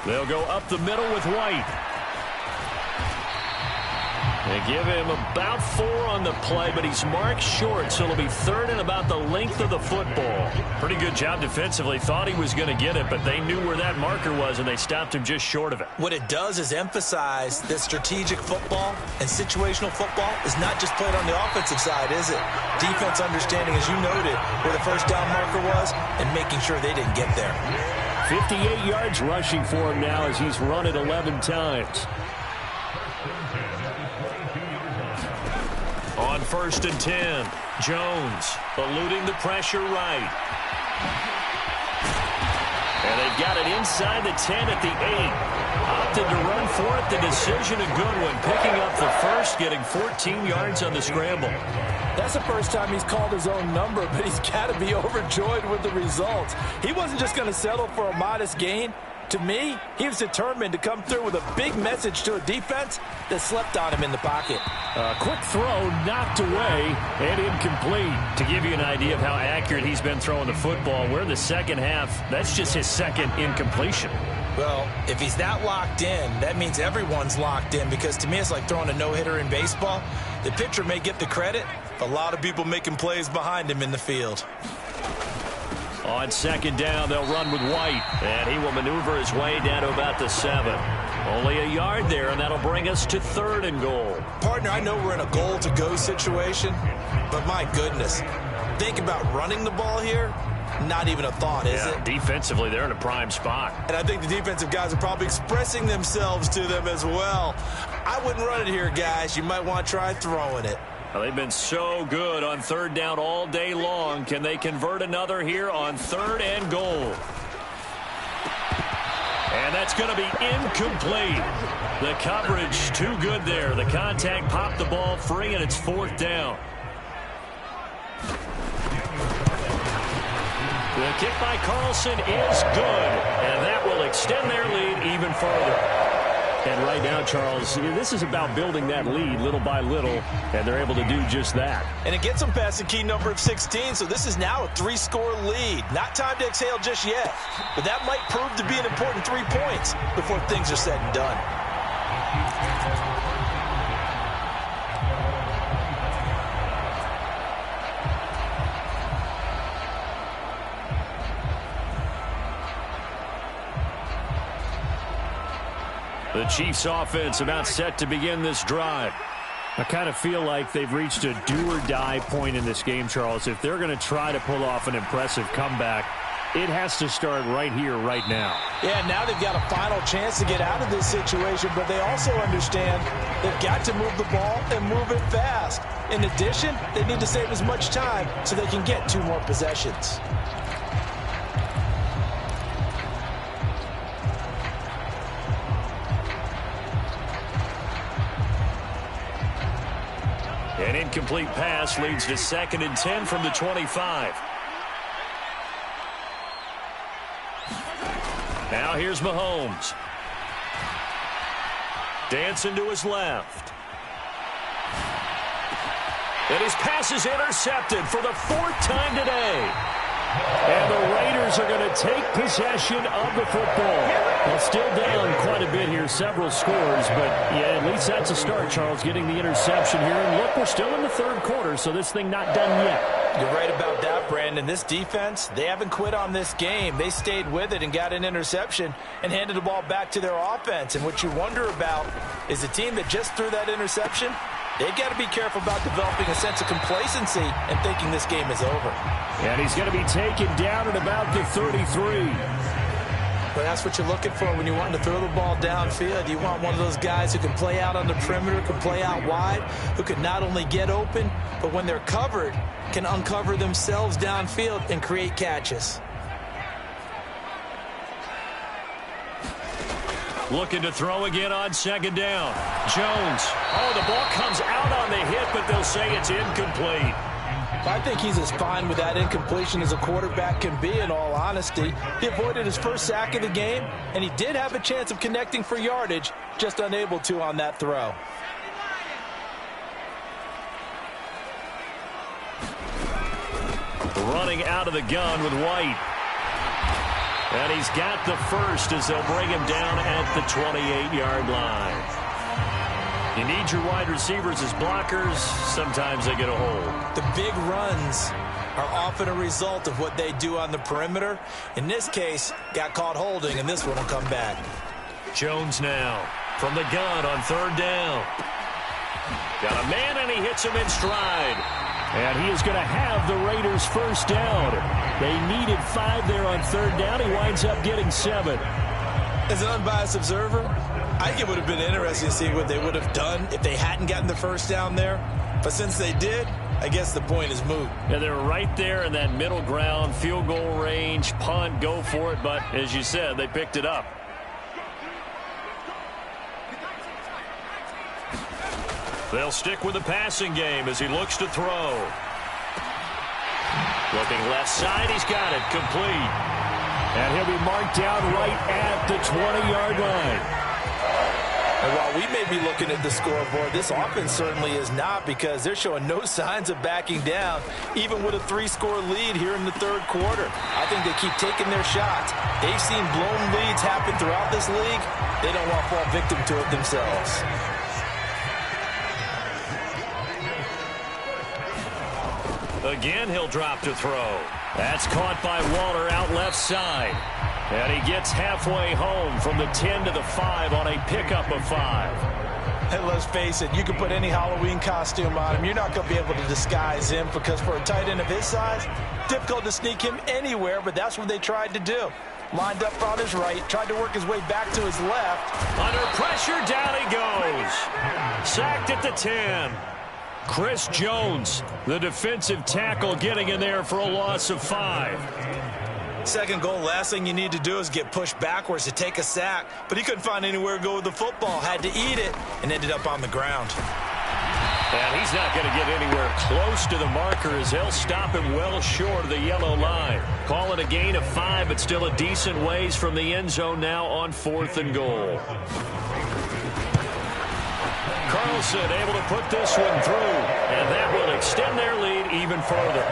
They'll go up the middle with White. They give him about 4 on the play, but he's marked short, so it'll be 3rd and about the length of the football. Pretty good job defensively. Thought he was going to get it, but they knew where that marker was, and they stopped him just short of it. What it does is emphasize that strategic football and situational football is not just played on the offensive side, is it? Defense understanding, as you noted, where the first down marker was and making sure they didn't get there. 58 yards rushing for him now as he's run it 11 times. On 1st and 10, Jones eluding the pressure right. And they've got it inside the 10 at the 8. Opted to run for it. The decision a good one. Picking up the first, getting 14 yards on the scramble. That's the first time he's called his own number, but he's got to be overjoyed with the results. He wasn't just going to settle for a modest gain. To me, he was determined to come through with a big message to a defense that slept on him in the pocket. A quick throw knocked away and incomplete. To give you an idea of how accurate he's been throwing the football, we're in the second half. That's just his second incompletion. Well, if he's that locked in, that means everyone's locked in, because to me it's like throwing a no-hitter in baseball. The pitcher may get the credit, but a lot of people making plays behind him in the field. On 2nd down, they'll run with White, and he will maneuver his way down to about the 7. Only a yard there, and that'll bring us to 3rd and goal. Partner, I know we're in a goal-to-go situation, but my goodness, think about running the ball here. Not even a thought, is it? Defensively, they're in a prime spot. And I think the defensive guys are probably expressing themselves to them as well. I wouldn't run it here, guys. You might want to try throwing it. Well, they've been so good on 3rd down all day long. Can they convert another here on 3rd and goal? And that's going to be incomplete. The coverage too good there. The contact popped the ball free, and it's 4th down. The kick by Carlson is good, and that will extend their lead even further. And right now, Charles, this is about building that lead little by little, and they're able to do just that. And it gets them past the key number of 16, so this is now a 3-score lead. Not time to exhale just yet, but that might prove to be an important 3 points before things are said and done. The Chiefs offense about set to begin this drive. I kind of feel like they've reached a do-or-die point in this game, Charles. If they're going to try to pull off an impressive comeback, it has to start right here, right now. Yeah, now they've got a final chance to get out of this situation, but they also understand they've got to move the ball and move it fast. In addition, they need to save as much time so they can get 2 more possessions. An incomplete pass leads to 2nd and 10 from the 25. Now here's Mahomes. Dancing to his left. And his pass is intercepted for the 4th time today. And the Raiders are going to take possession of the football. They're still down quite a bit here, several scores, but yeah, at least that's a start, Charles, getting the interception here. And look, we're still in the 3rd quarter, so this thing not done yet. You're right about that, Brandon. This defense, they haven't quit on this game. They stayed with it and got an interception and handed the ball back to their offense. And what you wonder about is a team that just threw that interception, they've got to be careful about developing a sense of complacency and thinking this game is over. And he's going to be taken down at about the 33. But that's what you're looking for when you want to throw the ball downfield. You want one of those guys who can play out on the perimeter, can play out wide, who can not only get open, but when they're covered, can uncover themselves downfield and create catches. Looking to throw again on 2nd down. Jones. Oh, the ball comes out on the hit, but they'll say it's incomplete. I think he's as fine with that incompletion as a quarterback can be, in all honesty. He avoided his first sack of the game, and he did have a chance of connecting for yardage, just unable to on that throw. Running out of the gun with White. And he's got the first as they'll bring him down at the 28-yard line. You need your wide receivers as blockers. Sometimes they get a hold. The big runs are often a result of what they do on the perimeter. In this case, got caught holding, and this one will come back. Jones now from the gun on third down. Got a man, and he hits him in stride. And he is going to have the Raiders first down. They needed 5 there on third down. He winds up getting 7. As an unbiased observer, I think it would have been interesting to see what they would have done if they hadn't gotten the first down there. But since they did, I guess the point is moot. Yeah, they're right there in that middle ground, field goal range, punt, go for it. But as you said, they picked it up. They'll stick with the passing game as he looks to throw. Looking left side, he's got it, complete. And he'll be marked down right at the 20-yard line. And while we may be looking at the scoreboard, this offense certainly is not, because they're showing no signs of backing down, even with a 3-score lead here in the third quarter. I think they keep taking their shots. They've seen blown leads happen throughout this league. They don't want to fall victim to it themselves. Again, he'll drop to throw. That's caught by Waller out left side. And he gets halfway home from the 10 to the 5 on a pickup of 5. And let's face it, you can put any Halloween costume on him. You're not going to be able to disguise him, because for a tight end of his size, difficult to sneak him anywhere, but that's what they tried to do. Lined up on his right, tried to work his way back to his left. Under pressure, down he goes. Sacked at the 10. Chris Jones, the defensive tackle, getting in there for a loss of 5. Second goal, last thing you need to do is get pushed backwards to take a sack. But he couldn't find anywhere to go with the football. Had to eat it and ended up on the ground. And he's not going to get anywhere close to the marker as they'll stop him well short of the yellow line. Call it a gain of 5, but still a decent ways from the end zone now on 4th and goal. Carlson able to put this one through, and that will extend their lead even further.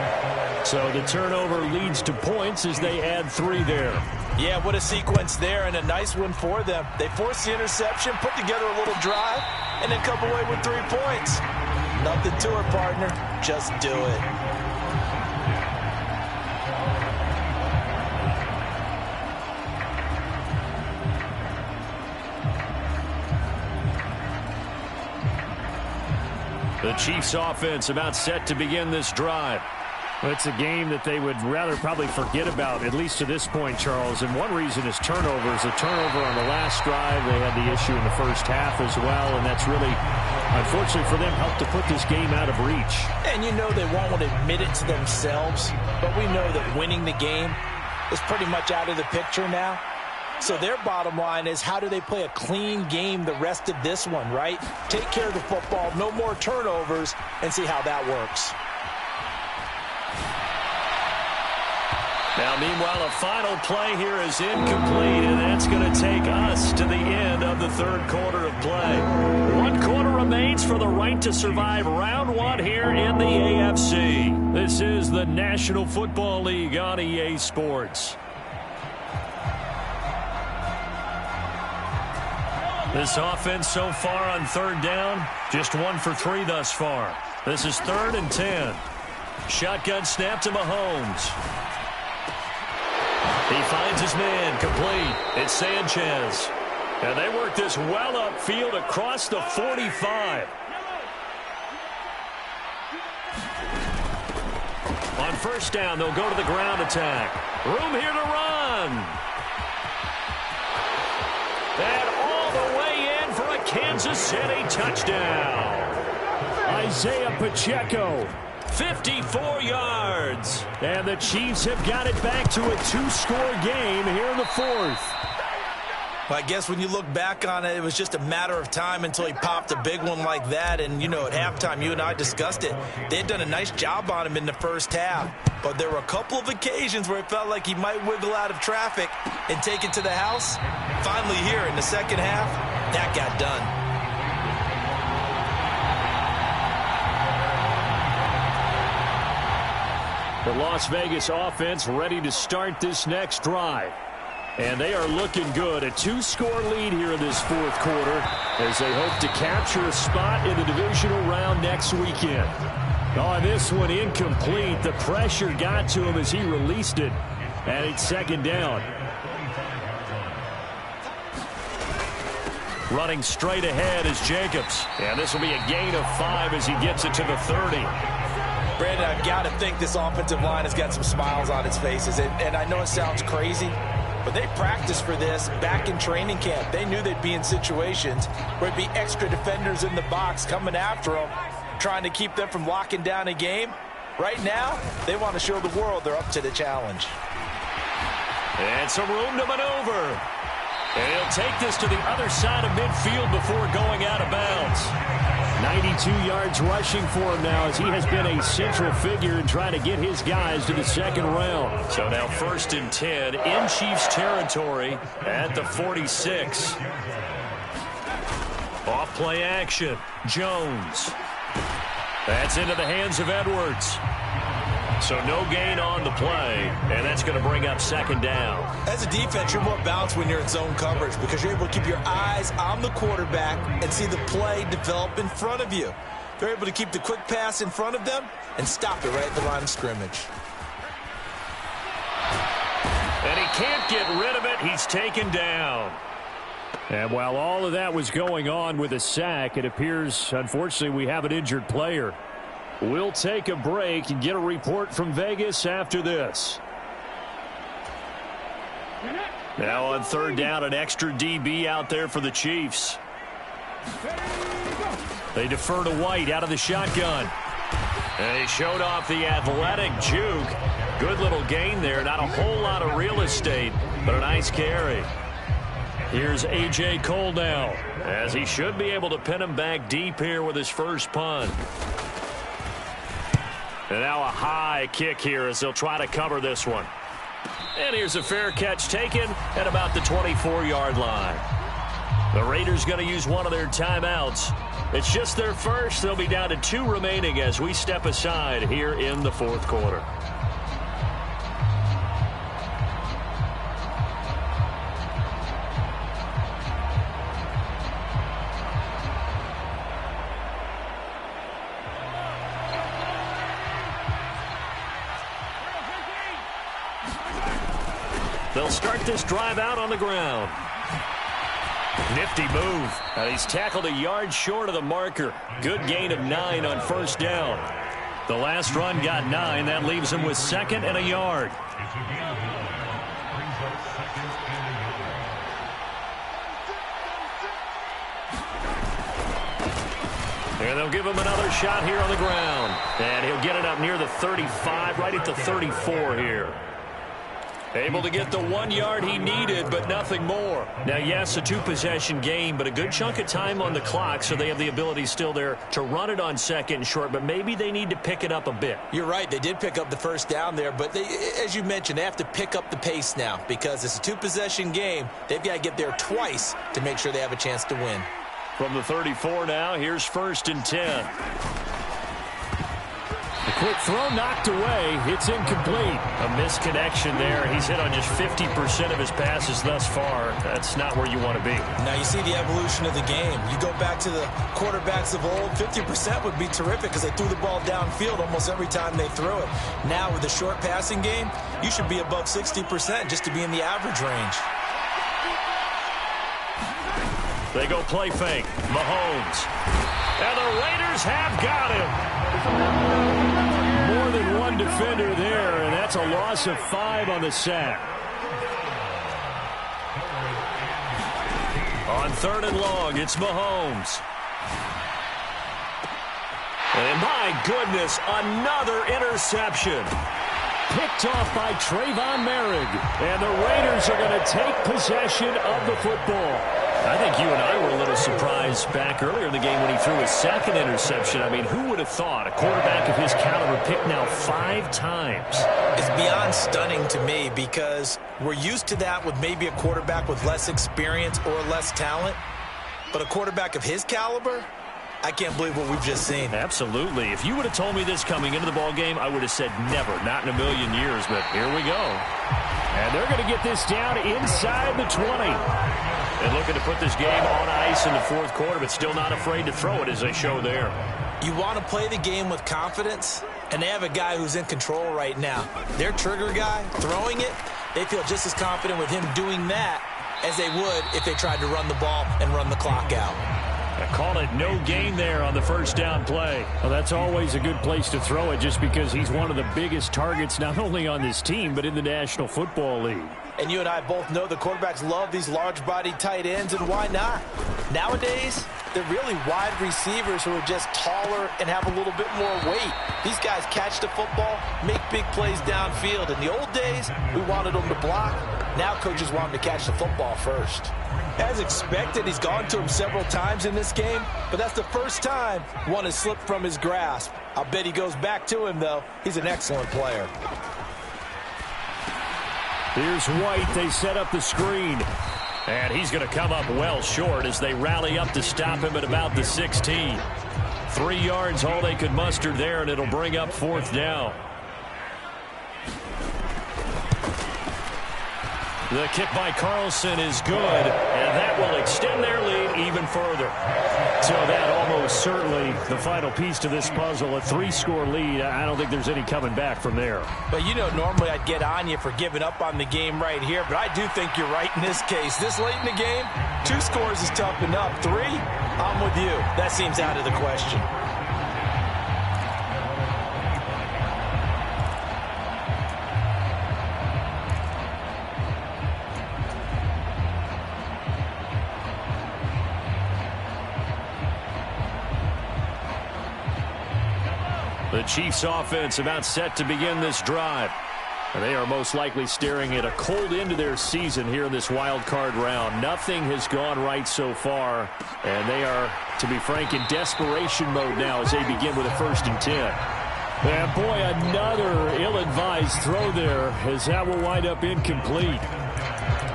So the turnover leads to points as they add 3 there. Yeah, what a sequence there, and a nice one for them. They forced the interception, put together a little drive, and then come away with 3 points. Nothing to it, partner. Just do it. The Chiefs offense about set to begin this drive. Well, it's a game that they would rather probably forget about, at least to this point, Charles. And one reason is turnovers. A turnover on the last drive. They had the issue in the first half as well, and that's really, unfortunately for them, helped to put this game out of reach. And you know they won't want to admit it to themselves, but we know that winning the game is pretty much out of the picture now. So their bottom line is, how do they play a clean game the rest of this one, right? Take care of the football, no more turnovers, and see how that works. Now, meanwhile, a final play here is incomplete, and that's going to take us to the end of the third quarter of play. 1 quarter remains for the right to survive round 1 here in the AFC. This is the National Football League on EA Sports. This offense so far on third down, just 1 for 3 thus far. This is 3rd and 10. Shotgun snap to Mahomes. He finds his man, complete. It's Sanchez. And they work this well upfield across the 45. On first down, they'll go to the ground attack. Room here to run. And all the way in for a Kansas City touchdown. Isaiah Pacheco. 54 yards. And the Chiefs have got it back to a 2-score game here in the 4th. Well, I guess when you look back on it, it was just a matter of time until he popped a big one like that. And, you know, at halftime, you and I discussed it. They had done a nice job on him in the first half. But there were a couple of occasions where it felt like he might wiggle out of traffic and take it to the house. Finally here in the second half, that got done. The Las Vegas offense ready to start this next drive. And they are looking good. A 2-score lead here in this fourth quarter as they hope to capture a spot in the divisional round next weekend. On this one, incomplete. The pressure got to him as he released it. And it's second down. Running straight ahead is Jacobs. And this will be a gain of 5 as he gets it to the 30. Brandon, I've got to think this offensive line has got some smiles on its faces. And I know it sounds crazy, but they practiced for this back in training camp. They knew they'd be in situations where there'd be extra defenders in the box coming after them, trying to keep them from locking down a game. Right now, they want to show the world they're up to the challenge. And some room to maneuver. And he'll take this to the other side of midfield before going out of bounds. 92 yards rushing for him now as he has been a central figure in trying to get his guys to the second round. So now 1st and 10 in Chiefs territory at the 46. Off play action. Jones. That's into the hands of Edwards. So no gain on the play, and that's going to bring up second down. As a defense, you're more balanced when you're in zone coverage because you're able to keep your eyes on the quarterback and see the play develop in front of you. They're able to keep the quick pass in front of them and stop it right at the line of scrimmage. And he can't get rid of it. He's taken down. And while all of that was going on with a sack, it appears, unfortunately, we have an injured player. We'll take a break and get a report from Vegas after this. Now on 3rd down, an extra DB out there for the Chiefs. They defer to White out of the shotgun. And he showed off the athletic juke. Good little gain there. Not a whole lot of real estate, but a nice carry. Here's A.J. Cole now, as he should be able to pin him back deep here with his first punt. And now a high kick here as they'll try to cover this one. And here's a fair catch taken at about the 24-yard line. The Raiders going to use one of their timeouts. It's just their first. They'll be down to 2 remaining as we step aside here in the fourth quarter. They'll start this drive out on the ground. Nifty move. And he's tackled a yard short of the marker. Good gain of 9 on 1st down. The last run got 9. That leaves him with 2nd and a yard. And they'll give him another shot here on the ground. And he'll get it up near the 35, right at the 34 here. Able to get the 1 yard he needed, but nothing more. Now, yes, a 2-possession game, but a good chunk of time on the clock, so they have the ability still there to run it on 2nd and short, but maybe they need to pick it up a bit. You're right. They did pick up the 1st down there, but they, as you mentioned, they have to pick up the pace now because it's a 2-possession game. They've got to get there twice to make sure they have a chance to win. From the 34 now, here's 1st and 10. The quick throw knocked away. It's incomplete. A misconnection there. He's hit on just 50% of his passes thus far. That's not where you want to be. Now you see the evolution of the game. You go back to the quarterbacks of old, 50% would be terrific because they threw the ball downfield almost every time they threw it. Now with the short passing game, you should be above 60% just to be in the average range. They go play fake. Mahomes. And the Raiders have got him. More than one defender there, and that's a loss of 5 on the sack. On 3rd and long, it's Mahomes. And my goodness, another interception. Picked off by Trayvon Merrick. And the Raiders are going to take possession of the football. I think you and I were a little surprised back earlier in the game when he threw his 2nd interception. I mean, who would have thought a quarterback of his caliber picked now 5 times? It's beyond stunning to me because we're used to that with maybe a quarterback with less experience or less talent. But a quarterback of his caliber, I can't believe what we've just seen. Absolutely. If you would have told me this coming into the ball game, I would have said never, not in a million years. But here we go. And they're going to get this down inside the 20. And looking to put this game on ice in the fourth quarter, but still not afraid to throw it as they show there. You want to play the game with confidence, and they have a guy who's in control right now. Their trigger guy, throwing it, they feel just as confident with him doing that as they would if they tried to run the ball and run the clock out. I call it no gain there on the first down play. Well, that's always a good place to throw it just because he's one of the biggest targets not only on this team but in the National Football League. And you and I both know the quarterbacks love these large-bodied tight ends, and why not? Nowadays, they're really wide receivers who are just taller and have a little bit more weight. These guys catch the football, make big plays downfield. In the old days, we wanted them to block. Now coaches want them to catch the football first. As expected, he's gone to him several times in this game, but that's the first time one has slipped from his grasp. I'll bet he goes back to him, though. He's an excellent player. Here's White. They set up the screen. And he's going to come up well short as they rally up to stop him at about the 16. 3 yards, all they could muster there, and it'll bring up fourth down. The kick by Carlson is good, and that will extend their lead even further. So that almost certainly the final piece to this puzzle, a 3-score lead. I don't think there's any coming back from there. But you know, normally I'd get on you for giving up on the game right here, but I do think you're right in this case. This late in the game, 2 scores is tough enough. 3, I'm with you. That seems out of the question. The Chiefs offense about set to begin this drive. And they are most likely staring at a cold end to their season here in this wild card round. Nothing has gone right so far. And they are, to be frank, in desperation mode now as they begin with a 1st and 10. And boy, another ill-advised throw there as that will wind up incomplete.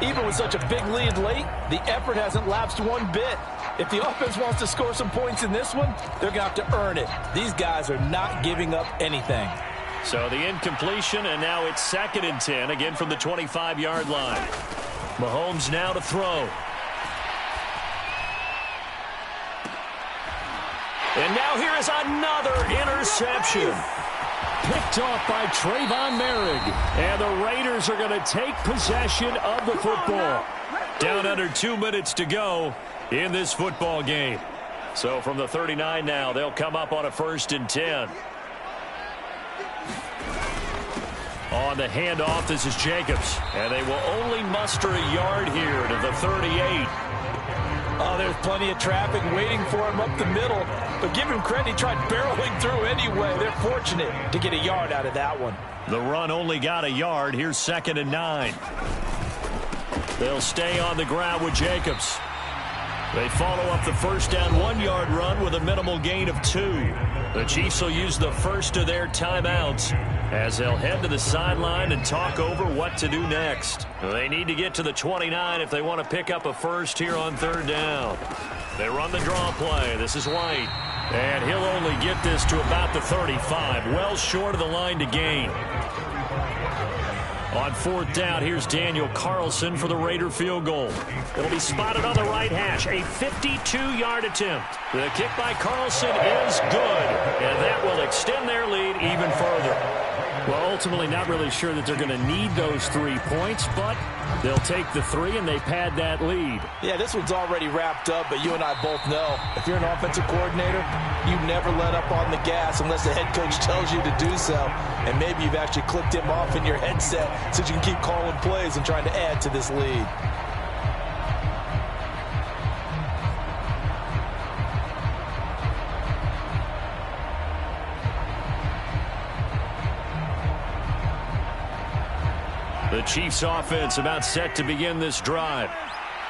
Even with such a big lead late, the effort hasn't lapsed one bit. If the offense wants to score some points in this one, they're going to have to earn it. These guys are not giving up anything. So the incompletion, and now it's 2nd and 10, again from the 25-yard line. Mahomes now to throw. And now here is another interception. Picked off by Trayvon Merrick. And the Raiders are going to take possession of the football. Down under 2 minutes to go in this football game. So from the 39 now, they'll come up on a 1st and 10. On the handoff, this is Jacobs. And they will only muster a yard here to the 38. Oh, there's plenty of traffic waiting for him up the middle. But give him credit, he tried barreling through anyway. They're fortunate to get a yard out of that one. The run only got a yard. Here's 2nd and 9. They'll stay on the ground with Jacobs. They follow up the 1st down 1-yard run with a minimal gain of 2. The Chiefs will use the first of their timeouts as they'll head to the sideline and talk over what to do next. They need to get to the 29 if they want to pick up a first here on 3rd down. They run the draw play. This is White. And he'll only get this to about the 35. Well short of the line to gain. On 4th down, here's Daniel Carlson for the Raider field goal. It'll be spotted on the right hash. A 52-yard attempt. The kick by Carlson is good. And that will extend their lead even further. Well, ultimately not really sure that they're going to need those 3 points, but they'll take the 3 and they pad that lead. Yeah, this one's already wrapped up, but you and I both know if you're an offensive coordinator, you never let up on the gas unless the head coach tells you to do so. And maybe you've actually clicked him off in your headset so you can keep calling plays and trying to add to this lead. The Chiefs offense about set to begin this drive.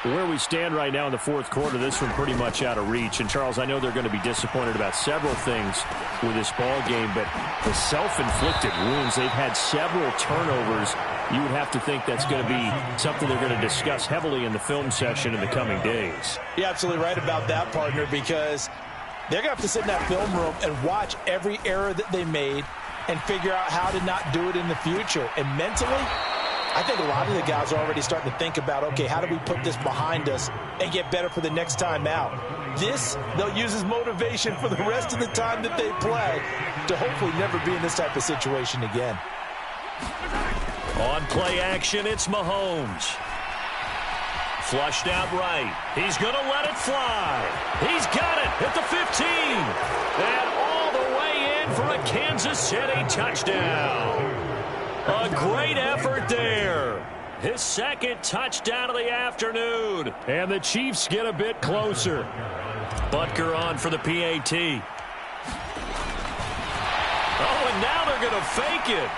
Where we stand right now in the 4th quarter, this one pretty much out of reach. And, Charles, I know they're going to be disappointed about several things with this ball game, but the self-inflicted wounds, they've had several turnovers. You would have to think that's going to be something they're going to discuss heavily in the film session in the coming days. You're absolutely right about that, partner, because they're going to have to sit in that film room and watch every error that they made and figure out how to not do it in the future. And mentally, I think a lot of the guys are already starting to think about, okay, how do we put this behind us and get better for the next time out? This, they'll use as motivation for the rest of the time that they play to hopefully never be in this type of situation again. On play action, it's Mahomes. Flushed out right. He's going to let it fly. He's got it at the 15. And all the way in for a Kansas City touchdown. A great effort there. His second touchdown of the afternoon. And the Chiefs get a bit closer. Butker on for the PAT. Oh, and now they're going to fake it.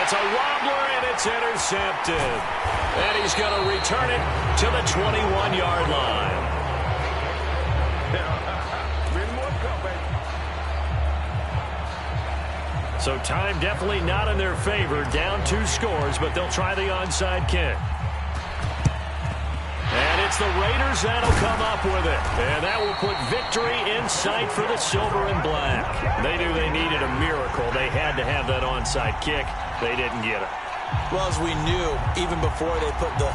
It's a wobbler, and it's intercepted. And he's going to return it to the 21-yard line. So time definitely not in their favor. Down 2 scores, but they'll try the onside kick. And it's the Raiders that'll come up with it. And that will put victory in sight for the silver and black. They knew they needed a miracle. They had to have that onside kick. They didn't get it. Well, as we knew, even before they put the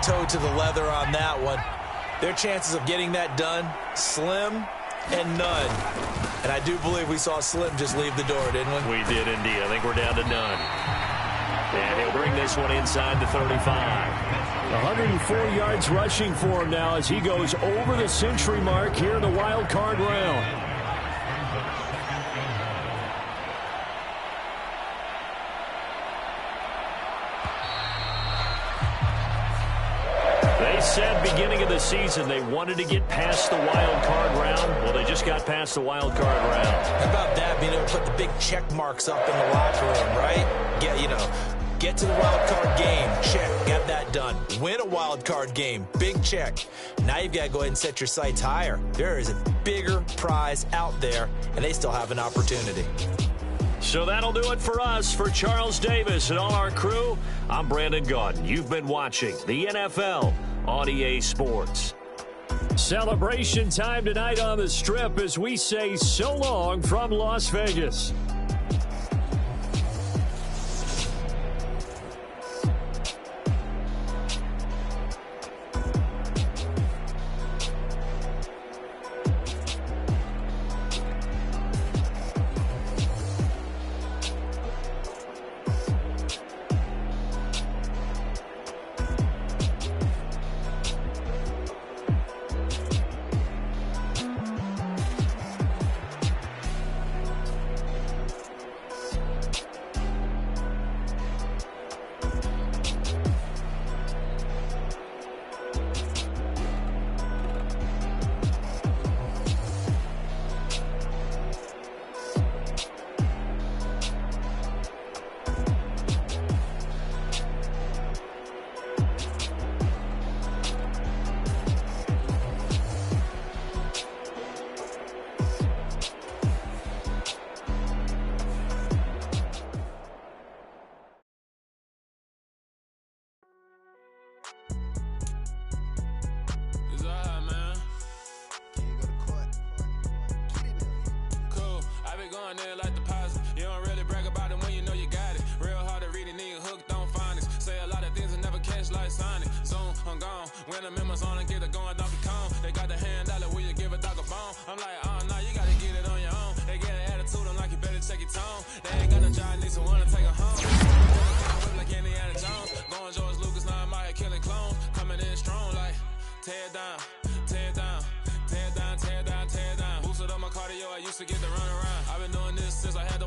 toe to the leather on that one, their chances of getting that done, slim and none. And I do believe we saw Slim just leave the door, didn't we? We did indeed. I think we're down to none. And he'll bring this one inside the 35. 104 yards rushing for him now as he goes over the century mark here in the wild card round. They said beginning of the season they wanted to get past the wild card round. Well, they just got past the wild card round. How about that, being able to put the big check marks up in the locker room, right? Get to the wild card game, check, got that done. Win a wild card game, big check. Now you've got to go ahead and set your sights higher. There is a bigger prize out there, and they still have an opportunity. So that'll do it for us. For Charles Davis and all our crew, I'm Brandon Gaudin. You've been watching the NFL on EA Sports. Celebration time tonight on the Strip as we say so long from Las Vegas. When the members on and get it going, don't be calm. They got the hand dollar, will you give a dog a bone? I'm like, oh, no, you gotta get it on your own. They get an attitude, I'm like, you better check your tone. They ain't got no job, need someone to take her home. Whip like Indiana Jones. Going George Lucas, now I'm out here killing clones. Coming in strong like, tear down, tear down, tear down, tear down, tear down. Boosted up my cardio, I used to get the run around. I've been doing this since I had the